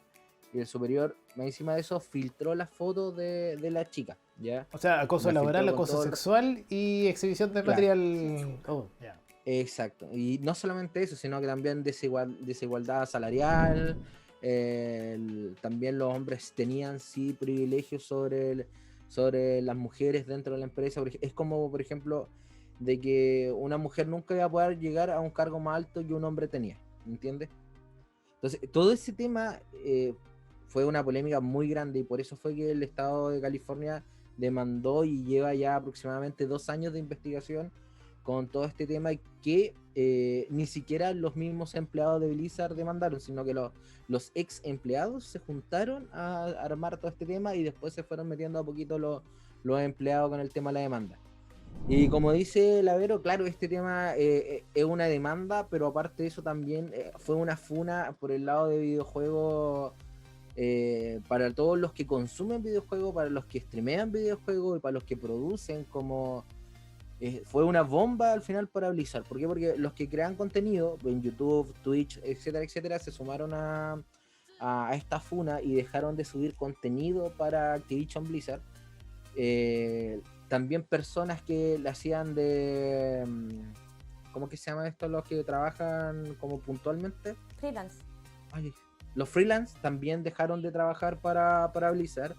y el superior, encima de eso, filtró las fotos de la chica, ¿ya? O sea, acoso laboral, acoso sexual y exhibición de material... Oh, yeah. Exacto, y no solamente eso, sino que también desigualdad salarial, también los hombres tenían sí privilegios sobre las mujeres dentro de la empresa. Es como, por ejemplo, de que una mujer nunca iba a poder llegar a un cargo más alto que un hombre tenía, ¿entiendes? Entonces, todo ese tema fue una polémica muy grande, y por eso fue que el estado de California demandó y lleva ya aproximadamente 2 años de investigación con todo este tema, que ni siquiera los mismos empleados de Blizzard demandaron, sino que los ex empleados se juntaron a armar todo este tema, y después se fueron metiendo a poquito los empleados con el tema de la demanda. Y como dice Lavero, claro, este tema es una demanda, pero aparte de eso también fue una funa por el lado de videojuegos, para todos los que consumen videojuegos, para los que streamean videojuegos y para los que producen, como... fue una bomba al final para Blizzard. ¿Por qué? Porque los que crean contenido en YouTube, Twitch, etcétera, etcétera, se sumaron a esta funa y dejaron de subir contenido para Activision Blizzard. También personas que le hacían de... ¿Cómo que se llama esto? Los que trabajan como puntualmente. Freelance. Ay, los freelance también dejaron de trabajar para Blizzard.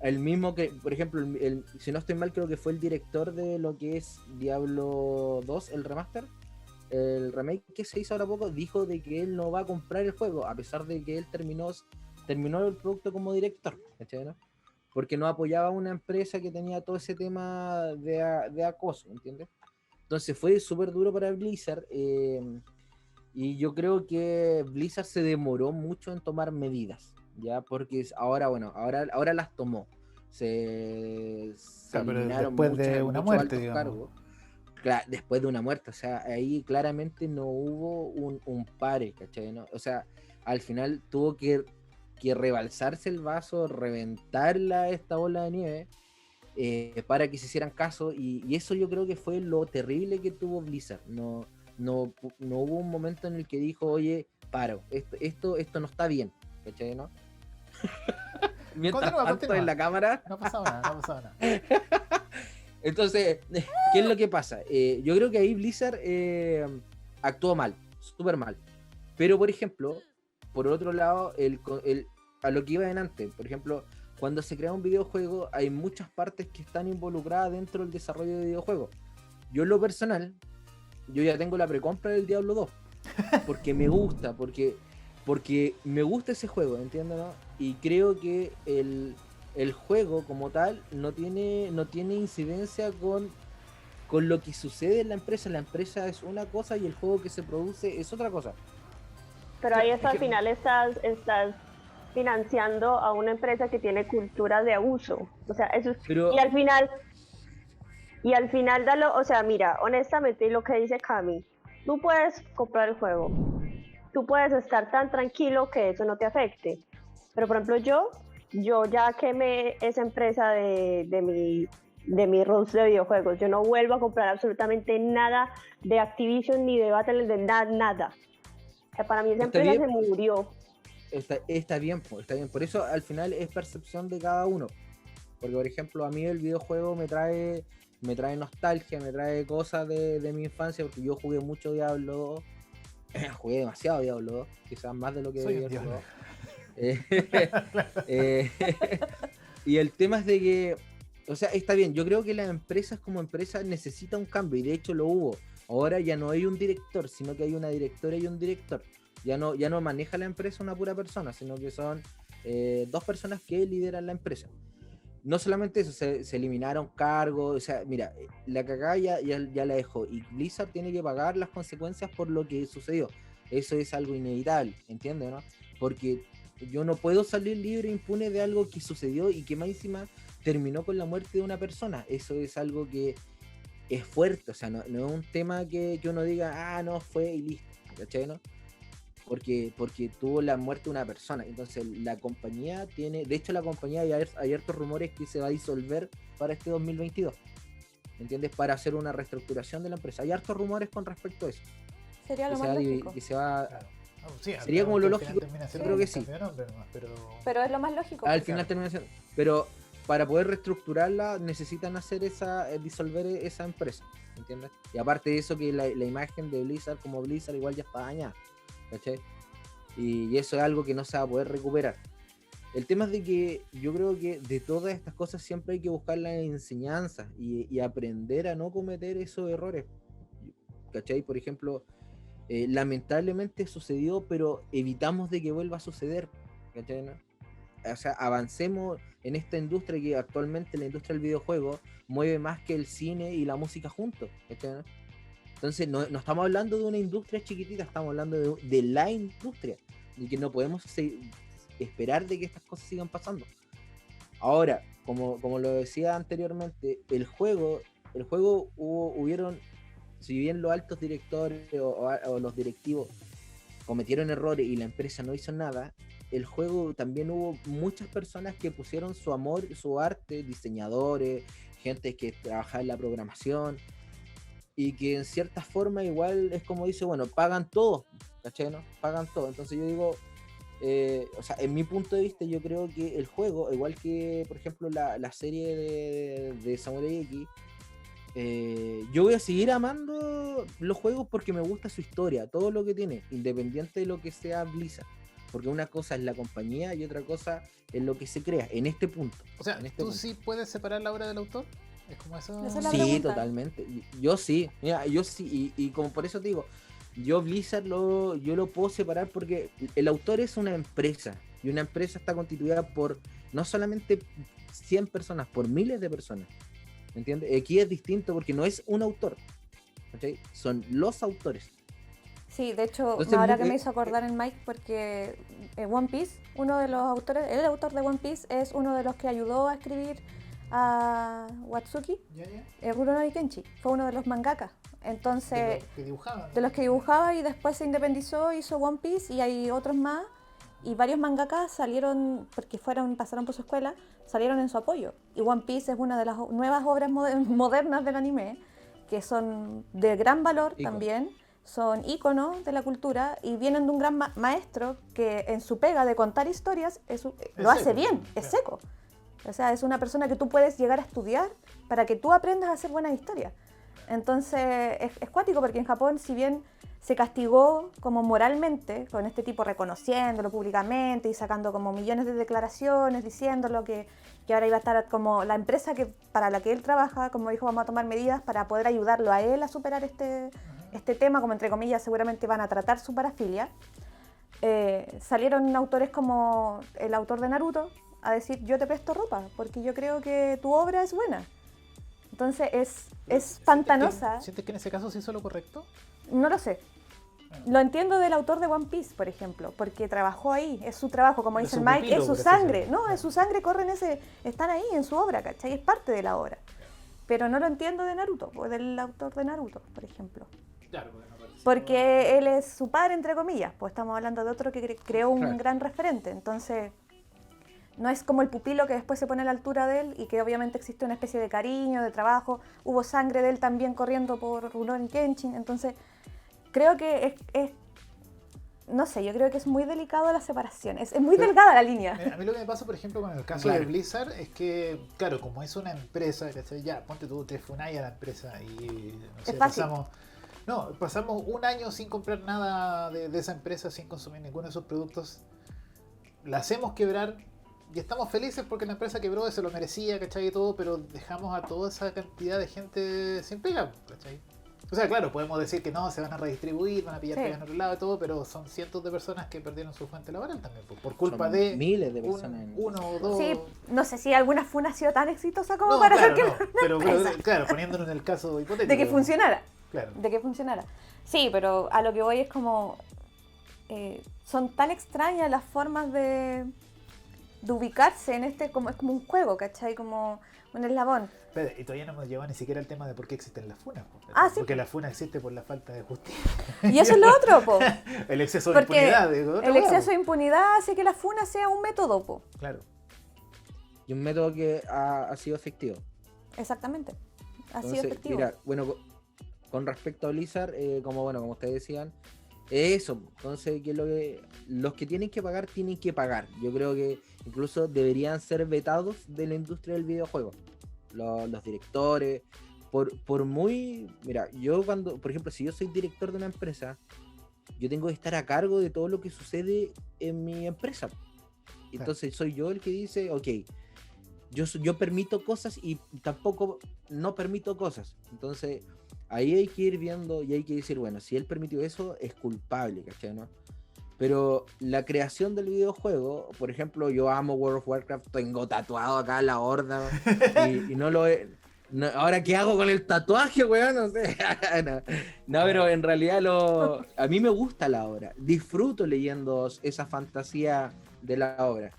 El mismo que, por ejemplo, si no estoy mal, creo que fue el director de lo que es Diablo 2, el remaster, el remake que se hizo ahora poco, dijo de que él no va a comprar el juego, a pesar de que él terminó el producto como director, ¿cachai, no? Porque no apoyaba a una empresa que tenía todo ese tema de acoso, ¿entiendes? Entonces fue súper duro para Blizzard, y yo creo que Blizzard se demoró mucho en tomar medidas, ya, porque ahora las tomó. Se pero después de una muerte, digamos. Claro, después de una muerte, o sea, ahí claramente no hubo un pare, ¿cachai? ¿No? O sea, al final tuvo que rebalsarse el vaso, reventar esta bola de nieve, para que se hicieran caso, y eso yo creo que fue lo terrible que tuvo Blizzard. No hubo un momento en el que dijo, oye, paro, esto no está bien, ¿cachai, no? Mientras tanto en la cámara. No pasaba nada. Entonces, ¿qué es lo que pasa? Yo creo que ahí Blizzard actuó mal, súper mal. Pero, por ejemplo, por otro lado, a lo que iba en antes, por ejemplo, cuando se crea un videojuego, hay muchas partes que están involucradas dentro del desarrollo de videojuegos. Yo en lo personal, yo ya tengo la precompra del Diablo 2, porque me gusta, porque me gusta ese juego, ¿entiendes? ¿No? Y creo que el juego como tal no tiene incidencia con lo que sucede en la empresa. La empresa es una cosa y el juego que se produce es otra cosa. Pero ahí al final estás financiando a una empresa que tiene cultura de abuso. O sea, eso es... Y al final Y al final, o sea, mira, honestamente, lo que dice Cami, tú puedes comprar el juego, tú puedes estar tan tranquilo que eso no te afecte. Pero, por ejemplo, yo ya quemé esa empresa de mi rules de videojuegos. Yo no vuelvo a comprar absolutamente nada de Activision ni de Battle, de nada. O sea, para mí esa empresa se murió. Está bien, está bien. Por eso al final es percepción de cada uno. Porque, por ejemplo, a mí el videojuego me trae nostalgia, me trae cosas de mi infancia, porque yo jugué mucho Diablo 2. Jugué demasiado Diablo 2, quizás más de lo que debía jugar. Y el tema es de que, o sea, está bien, yo creo que las empresas como empresas necesitan un cambio, y de hecho lo hubo. Ahora ya no hay un director, sino que hay una directora y un director. Ya no maneja la empresa una pura persona, sino que son 2 personas que lideran la empresa. No solamente eso, se eliminaron cargos, o sea, mira, la cagada ya la dejó, y Blizzard tiene que pagar las consecuencias por lo que sucedió. Eso es algo inevitable, ¿entiendes, no? Porque yo no puedo salir libre e impune de algo que sucedió y que más encima terminó con la muerte de una persona. Eso es algo que es fuerte, o sea, no es un tema que uno diga, no, fue y listo, ¿cachai, no? Porque tuvo la muerte de una persona. Entonces la compañía tiene, de hecho la compañía hay hartos rumores que se va a disolver para este 2022, ¿entiendes? Para hacer una reestructuración de la empresa. Hay hartos rumores con respecto a eso. Sería lo más lógico. Que se va... Claro. Sí, sería como lo lógico, yo creo que sí. Pero es lo más lógico. Al final termina siendo... Pero para poder reestructurarla necesitan hacer disolver esa empresa, ¿entiendes? Y aparte de eso, que la imagen de Blizzard como Blizzard igual ya está dañada, ¿cachai? Y eso es algo que no se va a poder recuperar. El tema es de que yo creo que de todas estas cosas siempre hay que buscar la enseñanza y aprender a no cometer esos errores, ¿cachai? Por ejemplo, lamentablemente sucedió, pero evitamos de que vuelva a suceder, ¿cachai, no? O sea, avancemos en esta industria que actualmente la industria del videojuego mueve más que el cine y la música juntos, ¿cachai, no? Entonces no estamos hablando de una industria chiquitita, estamos hablando de la industria, y que no podemos esperar de que estas cosas sigan pasando. Ahora, como lo decía anteriormente, el juego hubieron, si bien los altos directores o los directivos cometieron errores y la empresa no hizo nada, el juego también hubo muchas personas que pusieron su amor, su arte, diseñadores, gente que trabajaba en la programación, y que en cierta forma igual es como dice, bueno, pagan todo, ¿cachai, no? Pagan todo. Entonces yo digo, o sea, en mi punto de vista, yo creo que el juego, igual que por ejemplo la serie de Samurai X, yo voy a seguir amando los juegos porque me gusta su historia, todo lo que tiene, independiente de lo que sea Blizzard. Porque una cosa es la compañía y otra cosa es lo que se crea en este punto. O sea, ¿tú sí puedes separar la obra del autor? ¿Es como eso? Esa es la Sí, pregunta. totalmente. Yo sí, mira, yo sí, y como por eso te digo, yo Blizzard yo lo puedo separar porque el autor es una empresa, y una empresa está constituida por no solamente 100 personas, por miles de personas, ¿entiendes? Aquí es distinto porque no es un autor, ¿okay? Son los autores. Sí, de hecho, Entonces, ahora que me hizo acordar en Mike, porque One Piece, uno de los autores, el autor de One Piece es uno de los que ayudó a escribir a Watsuki, Rurouni Kenshin, fue uno de los mangakas. Entonces, de los que dibujaba y después se independizó, hizo One Piece, y hay otros más, y varios mangakas salieron, porque pasaron por su escuela, salieron en su apoyo. Y One Piece es una de las nuevas obras modernas del anime, que son de gran valor también. Son íconos de la cultura y vienen de un gran maestro que en su pega de contar historias lo hace bien, es seco. O sea, es una persona que tú puedes llegar a estudiar para que tú aprendas a hacer buenas historias. Entonces, es cuático porque en Japón, si bien se castigó como moralmente, con este tipo reconociéndolo públicamente y sacando como millones de declaraciones, diciéndolo que ahora iba a estar como la empresa para la que él trabaja, como dijo, vamos a tomar medidas para poder ayudarlo a él a superar este tema, como entre comillas seguramente van a tratar su parafilia. Salieron autores como el autor de Naruto a decir, yo te presto ropa porque yo creo que tu obra es buena. Entonces es pantanosa. ¿Sientes que en ese caso se hizo lo correcto? No lo sé. Lo entiendo del autor de One Piece, por ejemplo, porque trabajó ahí, es su trabajo, como dice el Mike, es su sangre, no, es su sangre, corre están ahí en su obra, ¿cachai? Es parte de la obra. pero no lo entiendo de Naruto, o del autor de Naruto, por ejemplo. Claro, porque no parece. Porque él es su padre, entre comillas, pues estamos hablando de otro que creó un Claro. gran referente, entonces no es como el pupilo que después se pone a la altura de él y que obviamente existe una especie de cariño, de trabajo, hubo sangre de él también corriendo por Rurouni Kenshin, entonces creo que no sé, yo creo que es muy delicado la separación, es muy Pero- delgada la línea. Mira, a mí lo que me pasa, por ejemplo, con el caso Claro. de Blizzard es que, claro, como es una empresa, ¿cachai? Ya, ponte tú, te funai a la empresa y no sé, Es fácil. pasamos un año sin comprar nada de esa empresa, sin consumir ninguno de sus productos, la hacemos quebrar y estamos felices porque la empresa quebró y se lo merecía, ¿cachai? Y todo, pero dejamos a toda esa cantidad de gente sin pega, ¿cachai? O sea, claro, podemos decir que no, se van a redistribuir, van a pillar Sí. pegas en otro lado y todo, pero son cientos de personas que perdieron su fuente laboral también, por culpa Son de miles de personas. uno o dos. Sí, no sé si alguna funa ha sido tan exitosa como No, para claro, hacer que no, pero claro, poniéndonos en el caso hipotético. de que funcionara. Claro. De que funcionara. Sí, pero a lo que voy es como son tan extrañas las formas de ubicarse en este, como es como un juego, ¿cachai? Como un eslabón. Espera, y todavía no hemos llegado ni siquiera al tema de por qué existen las funas. ¿Cachai? Ah, sí. Porque la funa existe por la falta de justicia. Y eso es lo otro, po. El exceso de Porque impunidad. Digo, otra el hueá, exceso po. de impunidad hace que la funa sea un método, po. Claro. Y un método que ha sido efectivo. Exactamente. Ha sido Entonces, efectivo. mira, bueno, con respecto a Blizzard, como ustedes decían, es eso. Entonces, los que tienen que pagar. Yo creo que incluso deberían ser vetados de la industria del videojuego. Los directores, mira, yo cuando, por ejemplo, si yo soy director de una empresa, yo tengo que estar a cargo de todo lo que sucede en mi empresa. Entonces soy yo el que dice, ok, yo permito cosas y tampoco no permito cosas. Entonces ahí hay que ir viendo y hay que decir, bueno, si él permitió eso, es culpable, ¿cachai? ¿No? Pero la creación del videojuego, por ejemplo, yo amo World of Warcraft, tengo tatuado acá la horda y no lo he... No, ahora, ¿qué hago con el tatuaje, weón? No sé. No, pero en realidad a mí me gusta la obra. Disfruto leyendo esa fantasía de la obra.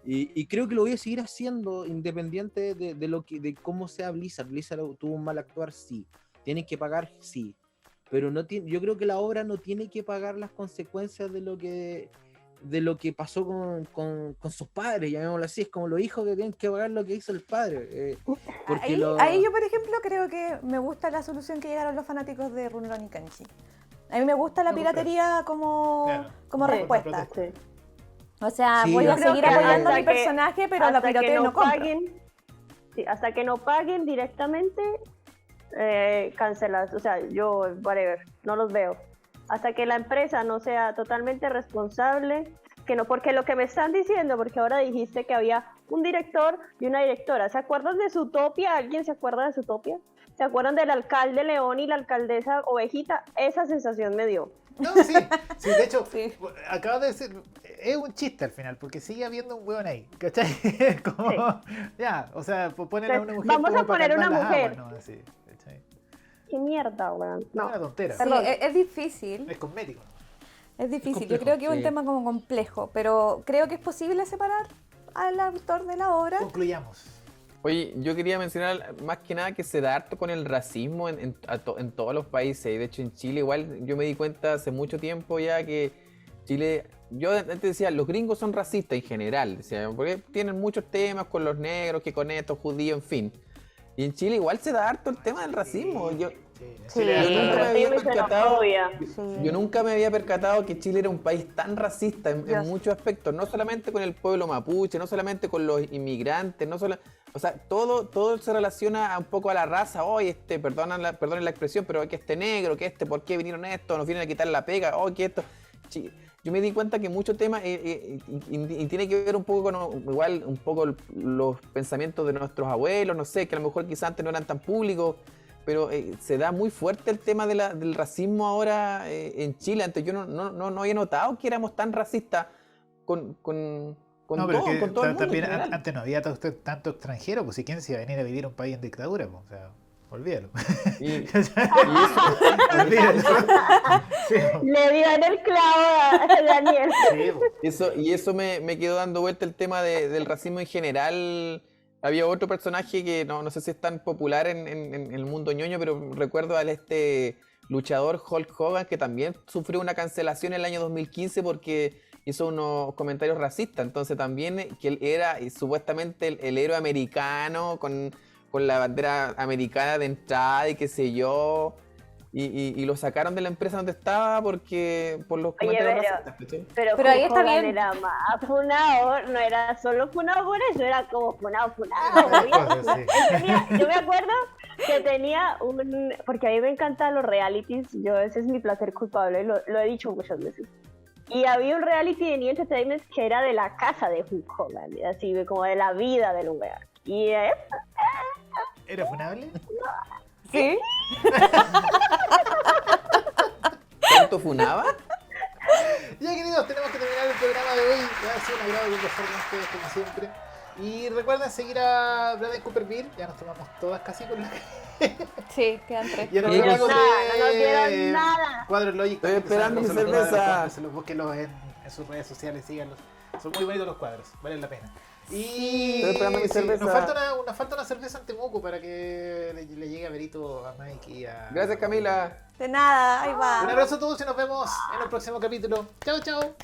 Y creo que lo voy a seguir haciendo independiente de cómo sea Blizzard. Blizzard tuvo un mal actuar, sí. Tienen que pagar, sí. Pero yo creo que la obra no tiene que pagar las consecuencias de lo que pasó con sus padres, llamémoslo así. Es como los hijos que tienen que pagar lo que hizo el padre. Porque Ahí yo, por ejemplo, creo que me gusta la solución que llegaron los fanáticos de Rurouni Kenshin. A mí me gusta la Me gusta. piratería como Claro. respuesta. Sí. O sea, Sí, voy yo a creo seguir que apoyando a hasta mi que- personaje, pero la hasta que piroteo no compro. paguen, sí, hasta que no paguen directamente, cancelas. O sea, yo, whatever, no los veo. Hasta que la empresa no sea totalmente responsable, que no, porque lo que me están diciendo, porque ahora dijiste que había un director y una directora. ¿Se acuerdan de Zootopia? ¿Alguien se acuerda de Zootopia? ¿Se acuerdan del alcalde León y la alcaldesa Ovejita? Esa sensación me dio. No, sí, de hecho, Sí. acabas de decir, es un chiste al final, porque sigue habiendo un hueón ahí, ¿cachai? Como, Sí. ya, o sea, ponen a una mujer Vamos como a para poner calmar una las mujer. aguas, ¿no? Así, ¿cachai? ¡Qué mierda, weón! Es No. una tontera, Sí, Perdón. es difícil. es cosmético. Es difícil. Yo complejo, creo que es un sí. tema como complejo, pero creo que es posible separar al autor de la obra. Concluyamos. Oye, yo quería mencionar más que nada que se da harto con el racismo en todos los países. Y de hecho en Chile igual yo me di cuenta hace mucho tiempo ya que Chile... Yo antes decía, los gringos son racistas en general, decía, porque tienen muchos temas con los negros, que con estos judíos, en fin. Y en Chile igual se da harto el tema del racismo. Yo Sí, yo nunca me había racismo y percatado... xenofobia. Yo nunca me había percatado que Chile era un país tan racista en Dios. muchos aspectos, no solamente con el pueblo mapuche, no solamente con los inmigrantes, o sea, todo se relaciona un poco a la raza. Oye, perdonen la expresión, pero que negro, que ¿por qué vinieron estos? Nos vienen a quitar la pega, que esto. Yo me di cuenta que muchos temas y tiene que ver un poco con igual un poco los pensamientos de nuestros abuelos, no sé, que a lo mejor quizás antes no eran tan públicos. Pero se da muy fuerte el tema del racismo ahora en Chile. Antes yo no había notado que éramos tan racistas con No, pero todo, que con todo el mundo en también general. antes no había tanto extranjero, pues si quién se iba a venir a vivir a un país en dictadura, pues, o sea, olvídalo. Y Olvídalo. Sí, Le dieron el clavo a Daniel. sí, pues. eso me quedó dando vuelta el tema del racismo en general Había otro personaje que no sé si es tan popular en el mundo ñoño, pero recuerdo al luchador Hulk Hogan, que también sufrió una cancelación en el año 2015 porque hizo unos comentarios racistas. Entonces también que él era supuestamente el héroe americano con la bandera americana de entrada y qué sé yo. Y lo sacaron de la empresa donde estaba por los comentarios racistas. ¿Cachai? Pero ahí Hulk está Hogan bien. era más funado, no era solo funado por eso, era como funado. Sí. Yo me acuerdo que tenía porque a mí me encantan los realities, ese es mi placer culpable, lo he dicho muchas veces. Y había un reality de New Entertainment que era de la casa de Hulk Hogan, así como de la vida del lugar. Y ¿Era funable? sí, ¿Tanto funaba? Ya, queridos, tenemos que terminar el programa de hoy. Ha sido un agrado conversar con ustedes, como siempre. Y recuerden seguir a Bradley Cooper Beer. Ya nos tomamos todas casi con la... Sí, quedan 3. Ya nos Sí, vemos no nos dieron nada. Cuadros Logic. Estoy esperando mi cerveza. Búsquenlos en sus redes sociales, síganlos. Son muy bonitos los cuadros, valen la pena. Y Estoy esperando mi cerveza. Nos falta una cerveza en Temuco para que le llegue a Berito, a Mike y a... Gracias, Camila. De nada, ahí va. Un abrazo a todos y nos vemos en el próximo capítulo. Chao, chao.